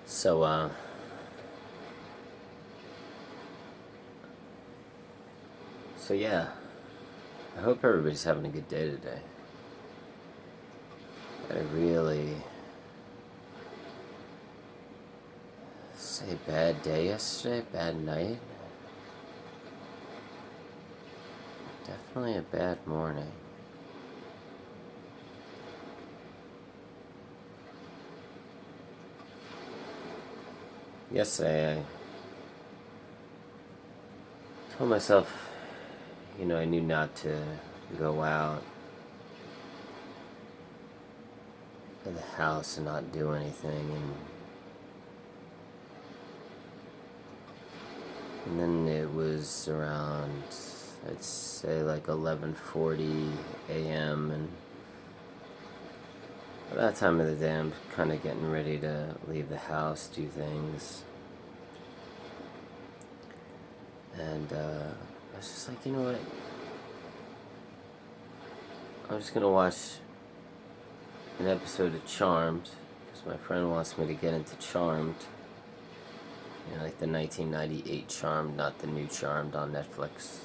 So, yeah, I hope everybody's having a good day today. I had a really, say, bad day yesterday, bad night. Definitely a bad morning. Yesterday, I told myself, I knew not to go out of the house and not do anything, and then it was around, I'd say, like 11:40 a.m., and at that time of the day I'm kind of getting ready to leave the house, do things, and I was just like, you know what, I'm just gonna watch an episode of Charmed, because my friend wants me to get into Charmed, like the 1998 Charmed, not the new Charmed on Netflix.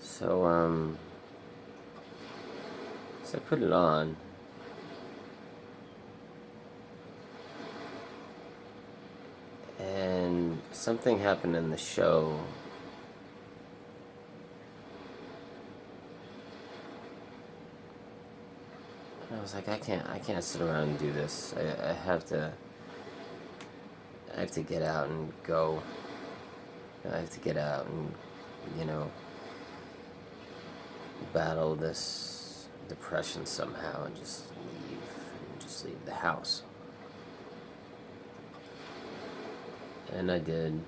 So, so I put it on, and something happened in the show. And I was like, I can't sit around and do this. I have to get out and go. I have to get out and, battle this depression somehow and just leave the house. And I did,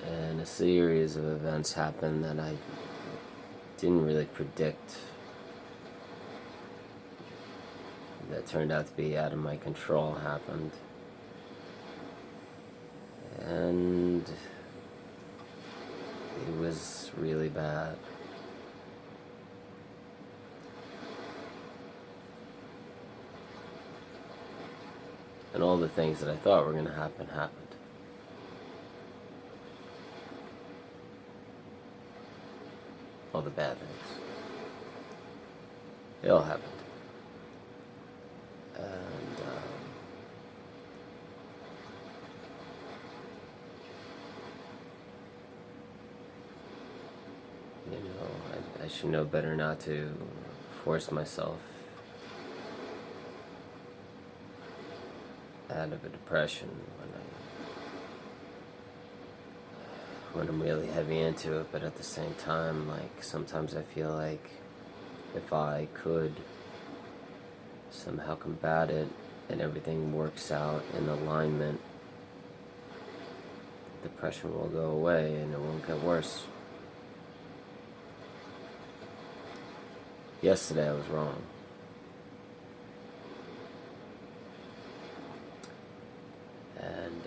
and a series of events happened that I didn't really predict, that turned out to be out of my control, happened. And it was really bad. And all the things that I thought were going to happen happened. All the bad things. They all happened. And, I should know better not to force myself out of a depression when I'm really heavy into it, but at the same time, like, sometimes I feel like if I could somehow combat it and everything works out in alignment, depression will go away and it won't get worse. Yesterday I was wrong. And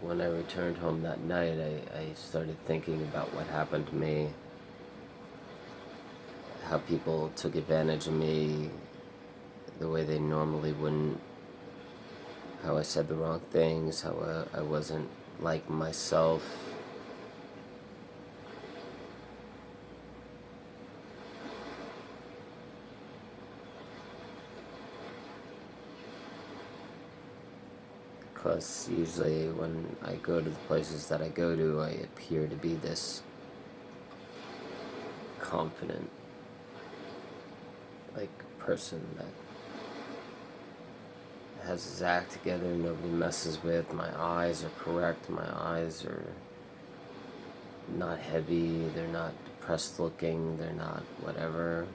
when I returned home that night, I started thinking about what happened to me, how people took advantage of me the way they normally wouldn't, how I said the wrong things, how I wasn't like myself. Because usually when I go to the places that I go to, I appear to be this confident, person that has his act together, nobody messes with. My eyes are correct, my eyes are not heavy, they're not depressed looking, they're not whatever.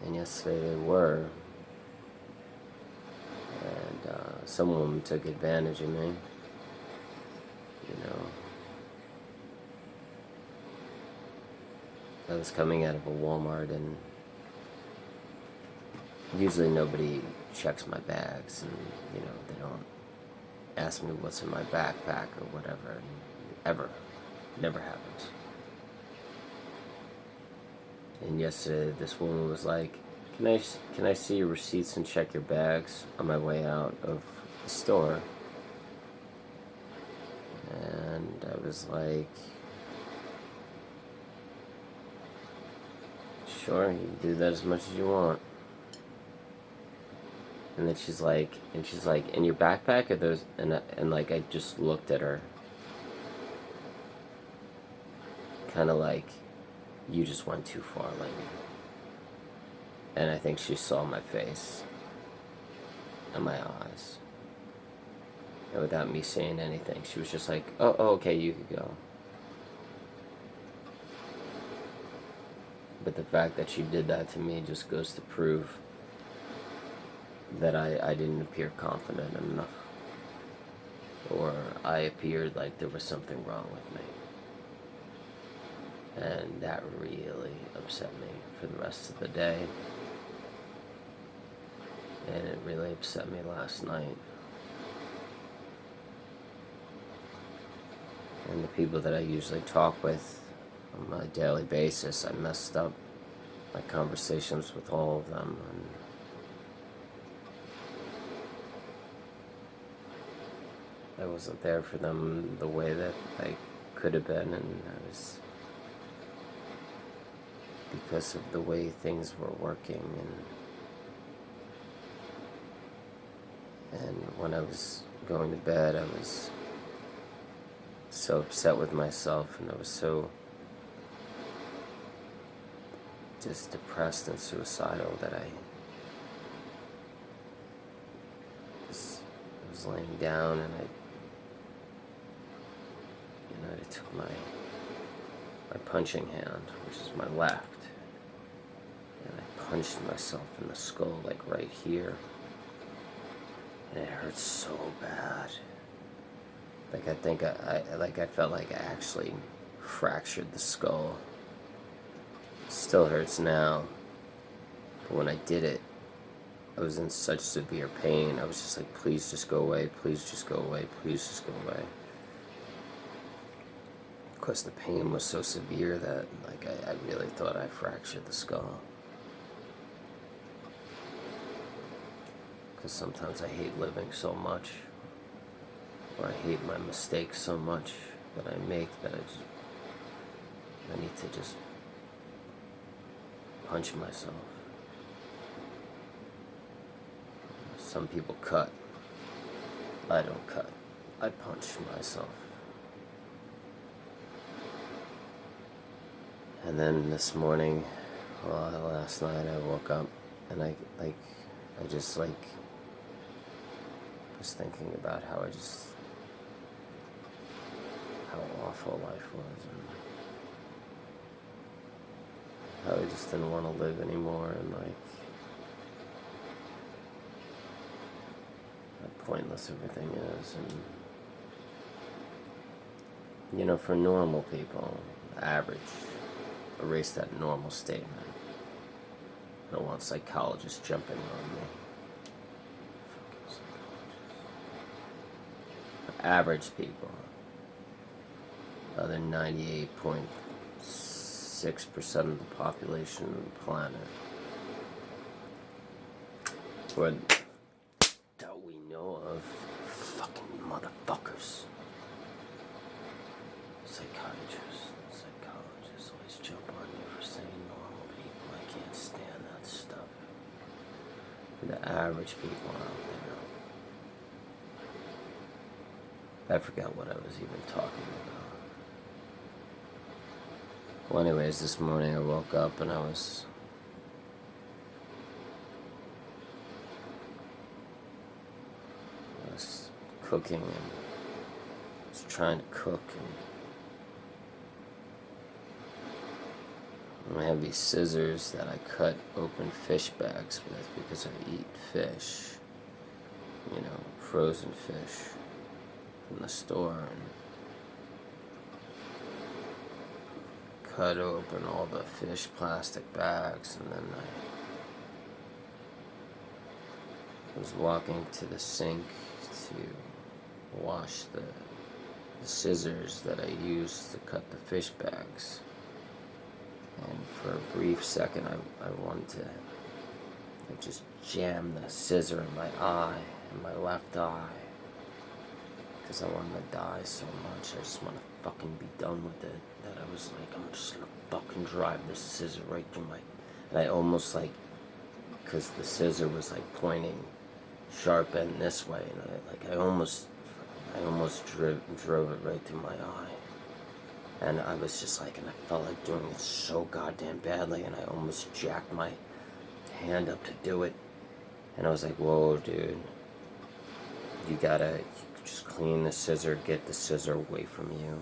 And yesterday they were. And some woman took advantage of me. I was coming out of a Walmart, and usually nobody checks my bags, and they don't ask me what's in my backpack or whatever. Ever. Never happens. And yesterday this woman was like, can I see your receipts and check your bags on my way out of the store? And I was like, sure, you can do that as much as you want. And then she's like, in your backpack are those? And like I just looked at her, kind of like, you just went too far, lady. And I think she saw my face and my eyes. And without me saying anything, she was just like, oh, okay, you could go. But the fact that she did that to me just goes to prove that I didn't appear confident enough. Or I appeared like there was something wrong with me. And that really upset me for the rest of the day. And it really upset me last night. And the people that I usually talk with on a daily basis, I messed up my conversations with all of them. And I wasn't there for them the way that I could have been, and I was, because of the way things were working, and when I was going to bed, I was so upset with myself, and I was so just depressed and suicidal that I was laying down, and I took my punching hand, which is my left, and I punched myself in the skull, like right here, and it hurt so bad. Like I think I felt like I actually fractured the skull. Still hurts now, but when I did it, I was in such severe pain. I was just like, please just go away, please just go away, please just go away. Of course, the pain was so severe that like I really thought I fractured the skull. Because sometimes I hate living so much, or I hate my mistakes so much that I make, that I need to just punch myself. Some people cut. I don't cut. I punch myself. And then this morning, last night, I woke up and I just was thinking about how awful life was, and how I just didn't want to live anymore, and like how pointless everything is. And for normal people, average, erase that normal statement. I don't want psychologists jumping on me. Fucking psychologists. Average people, other 98.6% of the population of the planet, or that we know of, fucking motherfuckers. Psychologists always jump on you for saying normal people. I can't stand that stuff. The average people out there. I forgot what I was even talking about. Well, anyways, this morning I woke up and I was cooking, and I was trying to cook, and I have these scissors that I cut open fish bags with because I eat fish, frozen fish from the store, and cut open all the fish plastic bags, and then I was walking to the sink to wash the scissors that I used to cut the fish bags. And for a brief second, I wanted to I just jammed the scissor in my eye, in my left eye. Because I wanted to die so much. I just want to fucking be done with it. That I was like, I'm just gonna fucking drive this scissor right through my... And I almost like... Because the scissor was like pointing sharp end this way. And I almost drove it right through my eye. And I was just like, and I felt like doing it so goddamn badly. And I almost jacked my hand up to do it. And I was like, whoa, dude. You gotta just clean the scissor, get the scissor away from you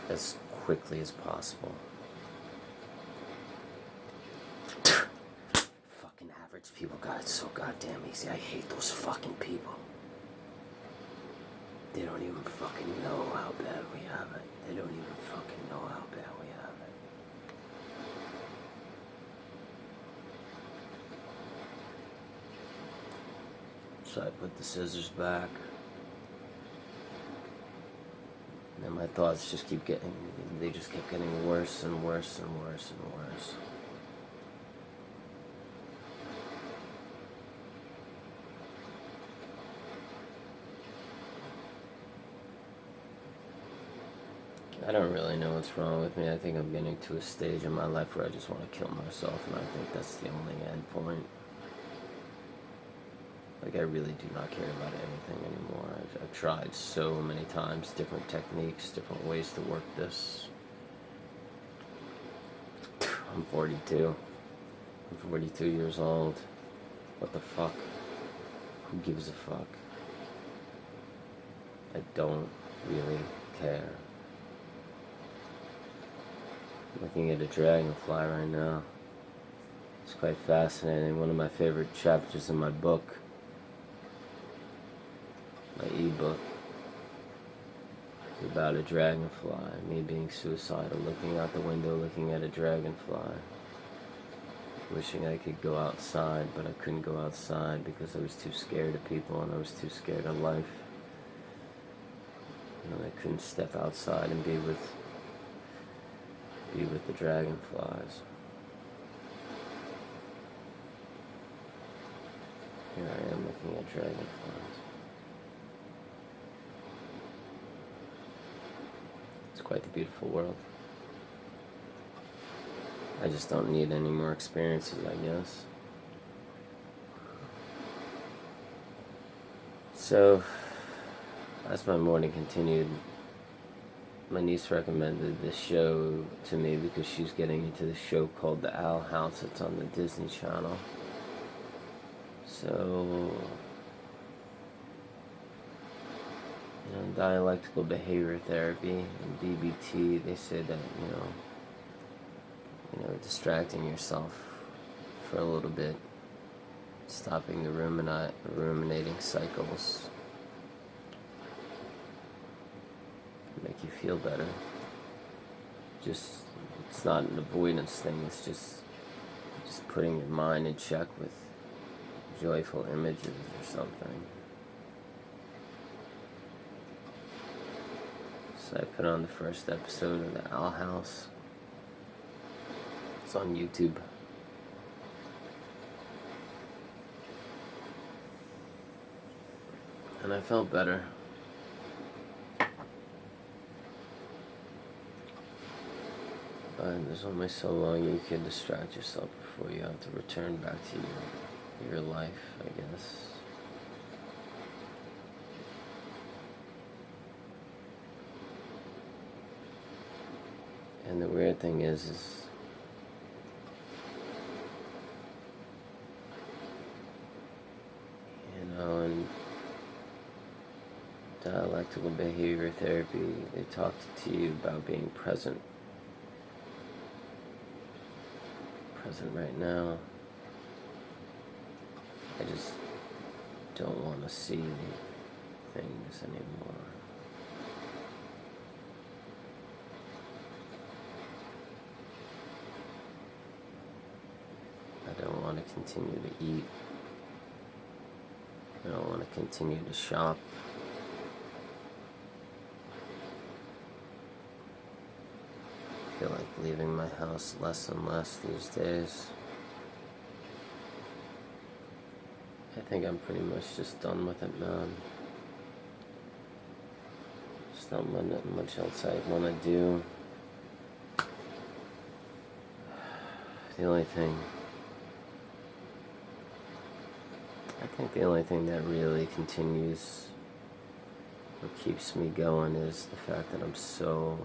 as quickly as possible. Fucking average people got it so goddamn easy. I hate those fucking people. They don't even fucking know how bad we have it. They don't even fucking know how bad we have it. So I put the scissors back. And then my thoughts just kept getting worse and worse and worse and worse. I don't really know what's wrong with me. I think I'm getting to a stage in my life where I just want to kill myself, and I think that's the only end point. Like, I really do not care about anything anymore. I've tried so many times, different techniques, different ways to work this. I'm 42. I'm 42 years old. What the fuck? Who gives a fuck? I don't really care. I'm looking at a dragonfly right now. It's quite fascinating. One of my favorite chapters in my book, my ebook, is about a dragonfly. Me being suicidal, looking out the window, looking at a dragonfly. Wishing I could go outside, but I couldn't go outside because I was too scared of people and I was too scared of life. And I couldn't step outside and be with the dragonflies. Here I am looking at dragonflies. It's quite the beautiful world. I just don't need any more experiences, I guess. So, as my morning continued, my niece recommended this show to me because she's getting into this show called The Owl House. It's on the Disney Channel. So, dialectical behavior therapy and BPD, they say that, distracting yourself for a little bit, stopping the ruminating cycles, make you feel better. Just, it's not an avoidance thing, it's just putting your mind in check with joyful images or something. So I put on the first episode of The Owl House. It's on YouTube. And I felt better. But there's only so long you can distract yourself before you have to return back to your life, I guess. And the weird thing is in dialectical behavior therapy, they talk to you about being present right now. I just don't want to see things anymore. I don't want to continue to eat. I don't want to continue to shop. I feel like leaving my house less and less these days. I think I'm pretty much just done with it, man. There's not much else I want to do. The only thing that really continues or keeps me going is the fact that I'm so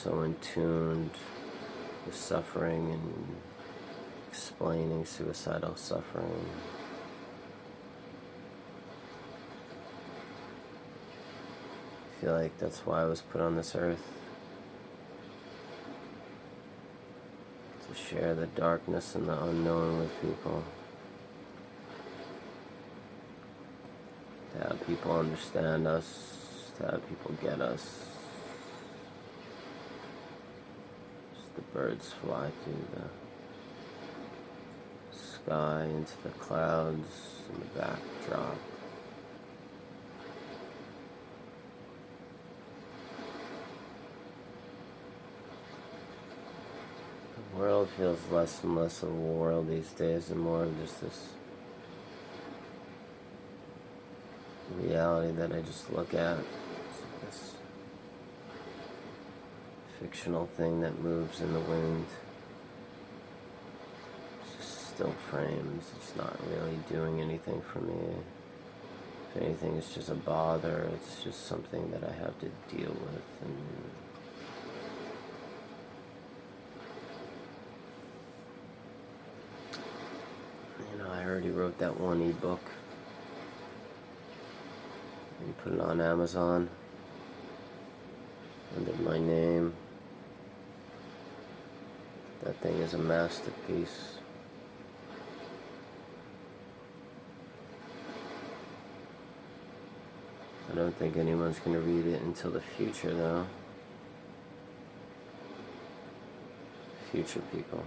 in tune with suffering and explaining suicidal suffering. I feel like that's why I was put on this earth. To share the darkness and the unknown with people. To have people understand us, to have people get us. Just the birds fly through the sky into the clouds in the backdrop. The world feels less and less of a world these days and more of just this reality that I just look at. It's this fictional thing that moves in the wind. It's just still frames. It's not really doing anything for me. If anything, it's just a bother. It's just something that I have to deal with. And I already wrote that one ebook and put it on Amazon under my name. That thing is a masterpiece. I don't think anyone's going to read it until the future, though. Future people.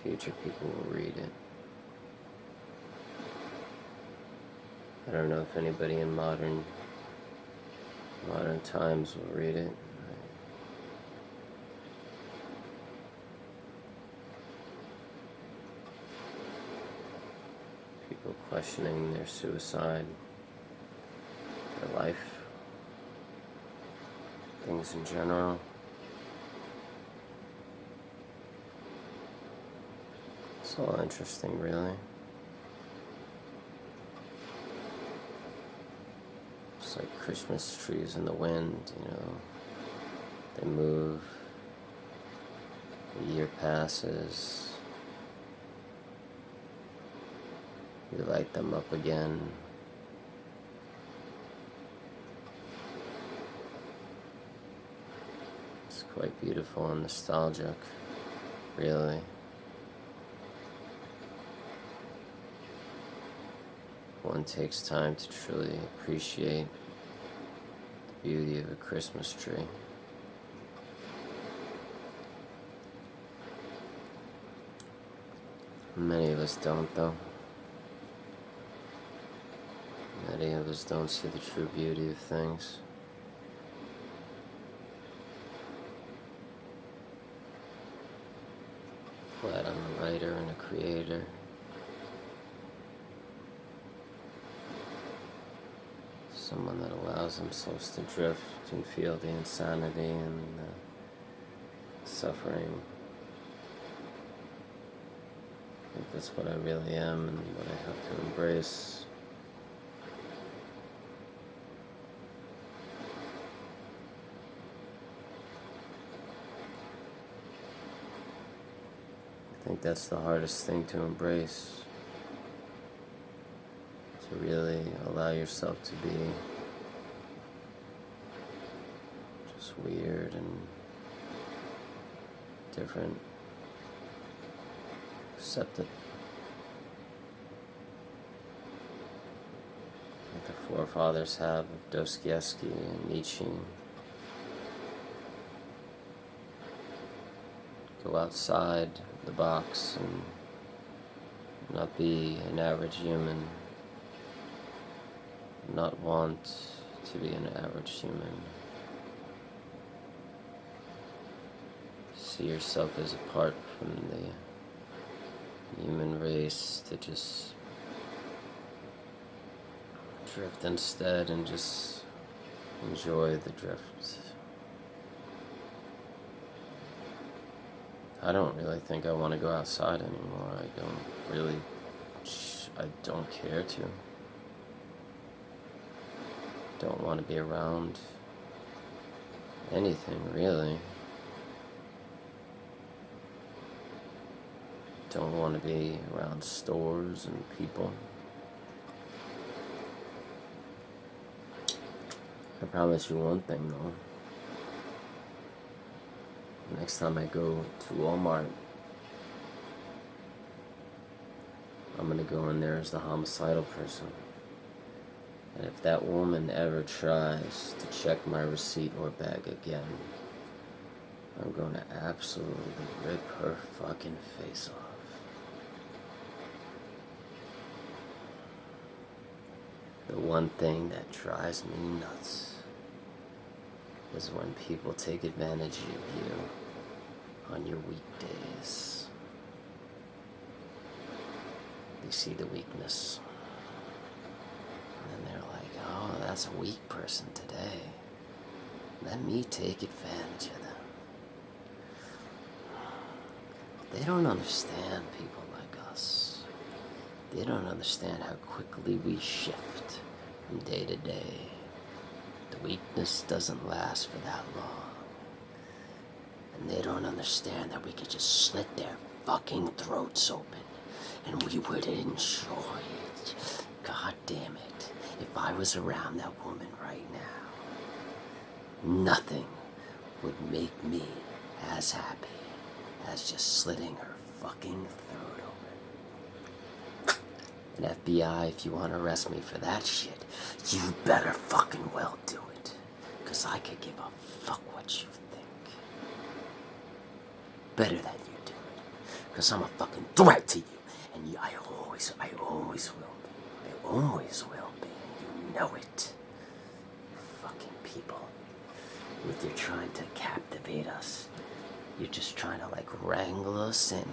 Future people will read it. I don't know if anybody in modern times will read it. People questioning their suicide, their life, things in general. It's all interesting, really. It's like Christmas trees in the wind, They move. A year passes. You light them up again. It's quite beautiful and nostalgic, really. One takes time to truly appreciate the beauty of a Christmas tree. Many of us don't, though. Many of us don't see the true beauty of things. Glad I'm a writer and a creator. Someone that allows themselves to drift and feel the insanity and the suffering. I think that's what I really am and what I have to embrace. I think that's the hardest thing to embrace. To really allow yourself to be just weird and different. Accept it. Like the forefathers have of Dostoevsky and Nietzsche. Go outside the box and not be an average human. Not want to be an average human. see yourself as apart from the human race, to just drift instead and just enjoy the drift. I don't really think I want to go outside anymore. I don't care to. Don't want to be around anything, really. Don't want to be around stores and people. I promise you one thing, though. Next time I go to Walmart, I'm gonna go in there as the homicidal person. And if that woman ever tries to check my receipt or bag again, I'm going to absolutely rip her fucking face off. The one thing that drives me nuts is when people take advantage of you on your weekdays. They see the weakness, and they're like, oh, that's a weak person today. Let me take advantage of them. They don't understand people like us. They don't understand how quickly we shift from day to day. The weakness doesn't last for that long. And they don't understand that we could just slit their fucking throats open and we would enjoy it. God damn it. If I was around that woman right now, nothing would make me as happy as just slitting her fucking throat open. And FBI, if you want to arrest me for that shit, you better fucking well do it. Because I could give a fuck what you think. Better than you do it. Because I'm a fucking threat to you. And I always will be. I always will be. And you know it. Fucking people. With your trying to captivate us. You're just trying to like wrangle us in.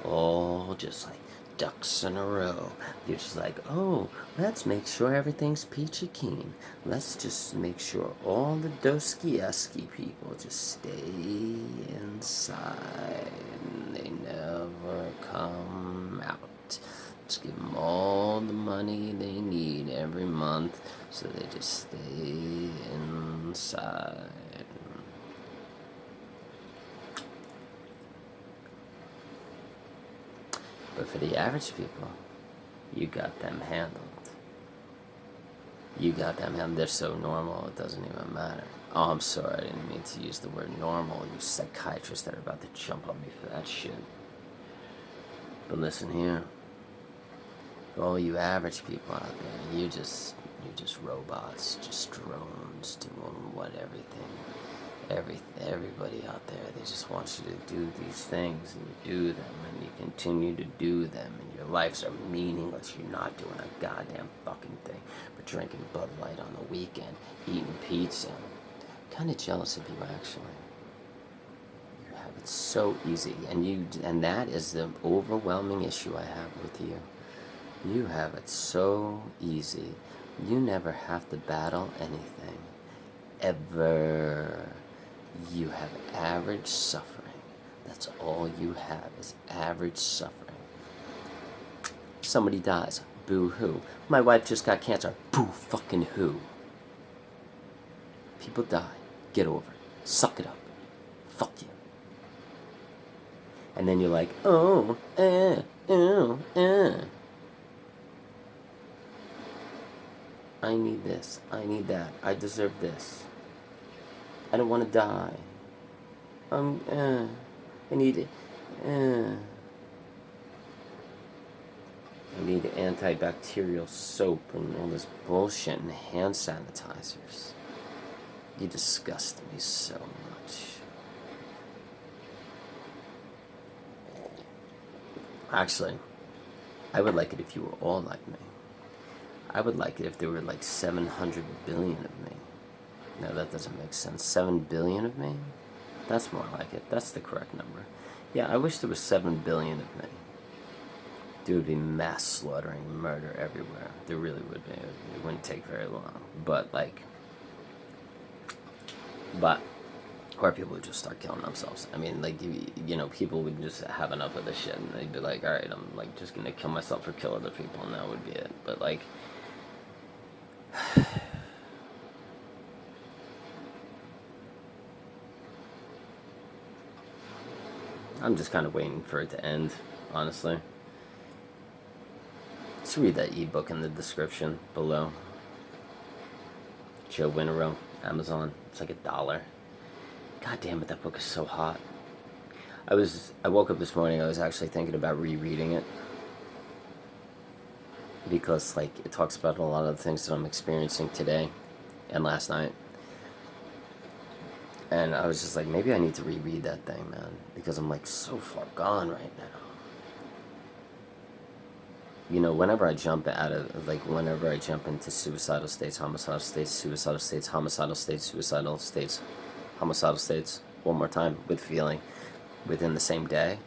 All just like ducks in a row. You're just like, oh, let's make sure everything's peachy keen. Let's just make sure all the Dostoevsky people just stay inside and they never come out. Just give them all the money they need every month so they just stay inside. But for the average people, you got them handled. You got them handled. They're so normal, it doesn't even matter. Oh, I'm sorry, I didn't mean to use the word normal. You psychiatrists that are about to jump on me for that shit. But listen here. For all you average people out there, you're just robots, just drones doing what everybody out there, they just want you to do these things, and you do them, and you continue to do them, and your lives are meaningless. You're not doing a goddamn fucking thing but drinking Bud Light on the weekend, eating pizza. I'm kind of jealous of you, actually. You have it so easy, and that is the overwhelming issue I have with you. You have it so easy. You never have to battle anything. Ever. You have average suffering. That's all you have is average suffering. Somebody dies. Boo-hoo. My wife just got cancer. Boo-fucking-hoo. People die. Get over it. Suck it up. Fuck you. And then you're like, oh, I need this. I need that. I deserve this. I don't want to die. I need it. I need antibacterial soap and all this bullshit and hand sanitizers. You disgust me so much. Actually, I would like it if you were all like me. I would like it if there were like 700 billion of me. No, that doesn't make sense. 7 billion of me? That's more like it. That's the correct number. Yeah, I wish there was 7 billion of me. There would be mass slaughtering, murder everywhere. There really would be. It wouldn't take very long. But or people would just start killing themselves. I mean, like, you know, people would just have enough of this shit, and they'd be like, all right, I'm, like, just gonna kill myself or kill other people, and that would be it. But, like, I'm just kind of waiting for it to end, honestly. Just read that ebook in the description below. Joe Winterow, Amazon. It's like $1. God damn it, that book is so hot. I woke up this morning, I was actually thinking about rereading it. Because, like, it talks about a lot of the things that I'm experiencing today and last night. And I was just like, maybe I need to reread that thing, man. Because I'm, like, so far gone right now. You know, whenever I jump into suicidal states, homicidal states, suicidal states, homicidal states, suicidal states, homicidal states, one more time, with feeling, within the same day,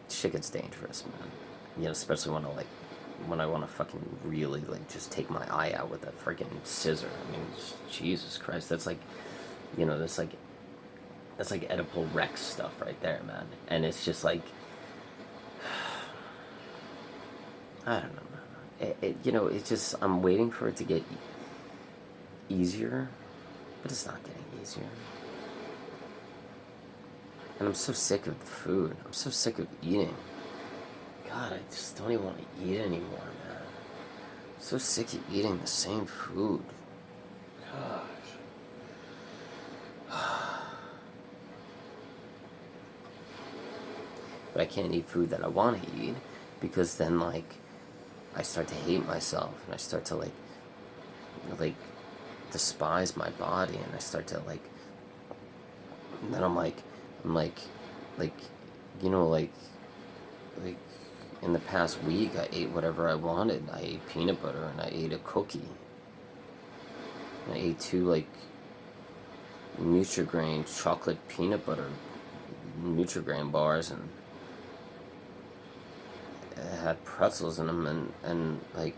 shit gets dangerous, man. You know, especially when I want to fucking really, like, just take my eye out with a freaking scissor. I mean, Jesus Christ, that's like, you know, that's like Oedipal Rex stuff right there, man. And it's just like, I don't know, man. You know, it's just, I'm waiting for it to get easier, but it's not getting easier. And I'm so sick of the food. I'm so sick of eating. God, I just don't even want to eat anymore, man. I'm so sick of eating the same food. Gosh. But I can't eat food that I want to eat, because then, like, I start to hate myself, and I start to, like, despise my body, and I start to, like, and then I'm like, you know, like, in the past week, I ate whatever I wanted. I ate peanut butter, and I ate a cookie. And I ate 2, like, Nutri-Grain chocolate peanut butter Nutri-Grain bars, and it had pretzels in them, and like,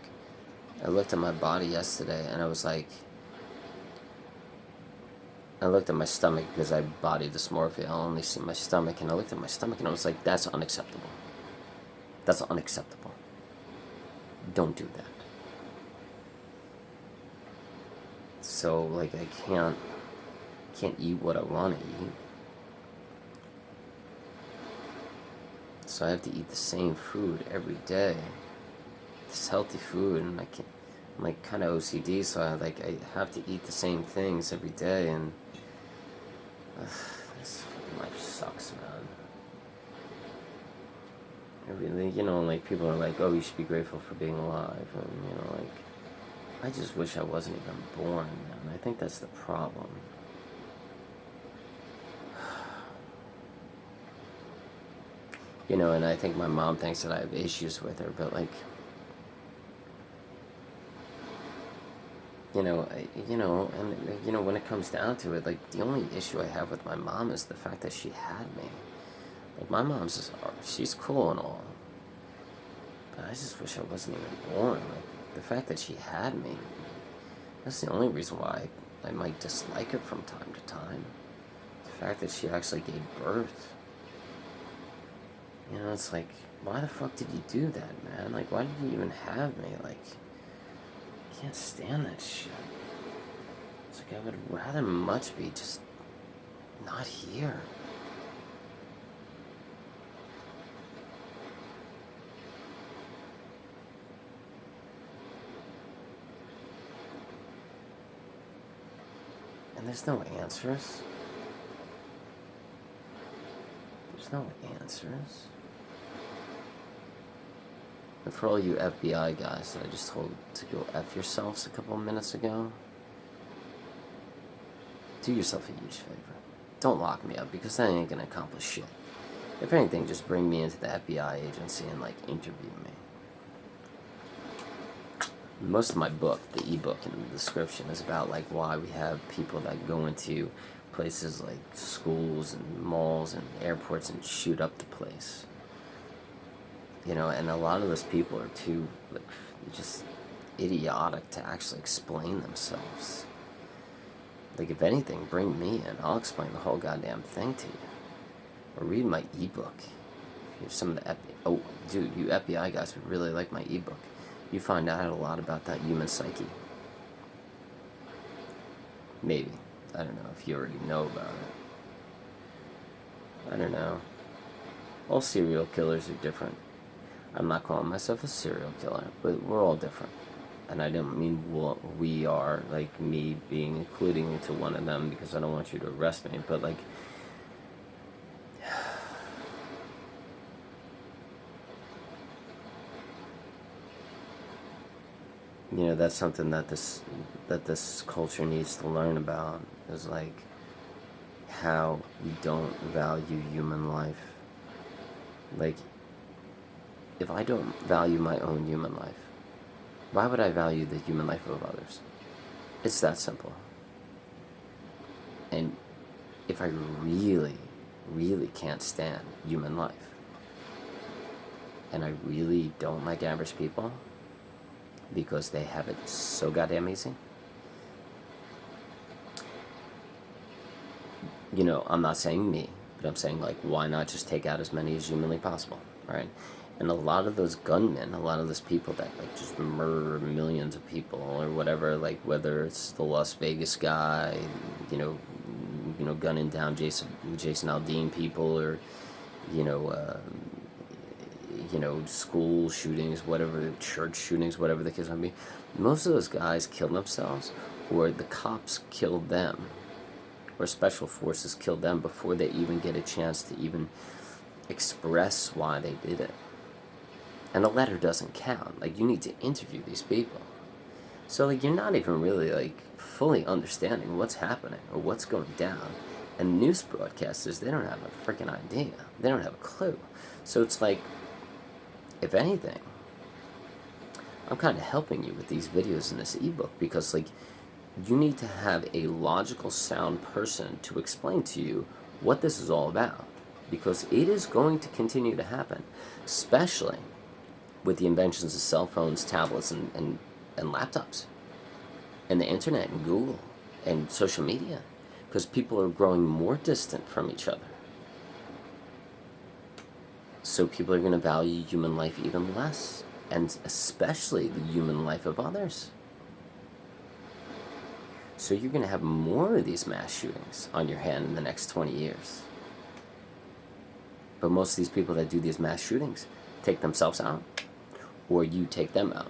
I looked at my body yesterday, and I was like, I looked at my stomach, because I have body dysmorphia. I only see my stomach, and I looked at my stomach, and I was like, that's unacceptable. That's unacceptable. Don't do that. So, like, I can't eat what I want to eat. So I have to eat the same food every day. It's healthy food, and I'm like kind of OCD, so I have to eat the same things every day, and this life sucks, man. I really, you know, like, people are like, oh, you should be grateful for being alive, and, you know, like, I just wish I wasn't even born, man. I think that's the problem. You know, and I think my mom thinks that I have issues with her, but, like, you know, when it comes down to it, like, the only issue I have with my mom is the fact that she had me. Like, my mom's she's cool and all, but I just wish I wasn't even born. Like, the fact that she had me, that's the only reason why I might dislike her from time to time. The fact that she actually gave birth. You know, it's like, why the fuck did you do that, man? Like, why did you even have me? Like, I can't stand that shit. It's like, I would rather much be just not here. And there's no answers. There's no answers. And for all you FBI guys that I just told to go F yourselves a couple of minutes ago, do yourself a huge favor. Don't lock me up, because that ain't gonna accomplish shit. If anything, just bring me into the FBI agency and, like, interview me. Most of my book, the ebook in the description, is about, like, why we have people that go into places like schools and malls and airports and shoot up the place. You know, and a lot of those people are too, like, just idiotic to actually explain themselves. Like, if anything, bring me in. I'll explain the whole goddamn thing to you. Or read my ebook. Here's some of the oh, dude, you FBI guys would really like my ebook. You find out a lot about that human psyche. Maybe. I don't know if you already know about it. I don't know. All serial killers are different. I'm not calling myself a serial killer, but we're all different. And I don't mean we are, like me being including into one of them, because I don't want you to arrest me, but like, you know, that's something that this culture needs to learn about, is like how we don't value human life. Like, if I don't value my own human life, why would I value the human life of others? It's that simple. And if I really, really can't stand human life, and I really don't like average people because they have it so goddamn easy, you know, I'm not saying me, but I'm saying, like, why not just take out as many as humanly possible, right? And a lot of those gunmen, a lot of those people that, like, just murder millions of people or whatever, like, whether it's the Las Vegas guy, you know, gunning down Jason Aldean people, or, you know, school shootings, whatever, church shootings, whatever the case might be. Most of those guys killed themselves, or the cops killed them, or special forces killed them before they even get a chance to even express why they did it. And a letter doesn't count. Like, you need to interview these people. So, like, you're not even really, like, fully understanding what's happening or what's going down. And news broadcasters, they don't have a freaking idea. They don't have a clue. So it's like, if anything, I'm kind of helping you with these videos in this ebook, because, like, you need to have a logical, sound person to explain to you what this is all about. Because it is going to continue to happen, especially with the inventions of cell phones, tablets, and laptops, and the internet, and Google, and social media, because people are growing more distant from each other. So people are going to value human life even less, and especially the human life of others. So you're going to have more of these mass shootings on your hand in the next 20 years. But most of these people that do these mass shootings take themselves out, or you take them out.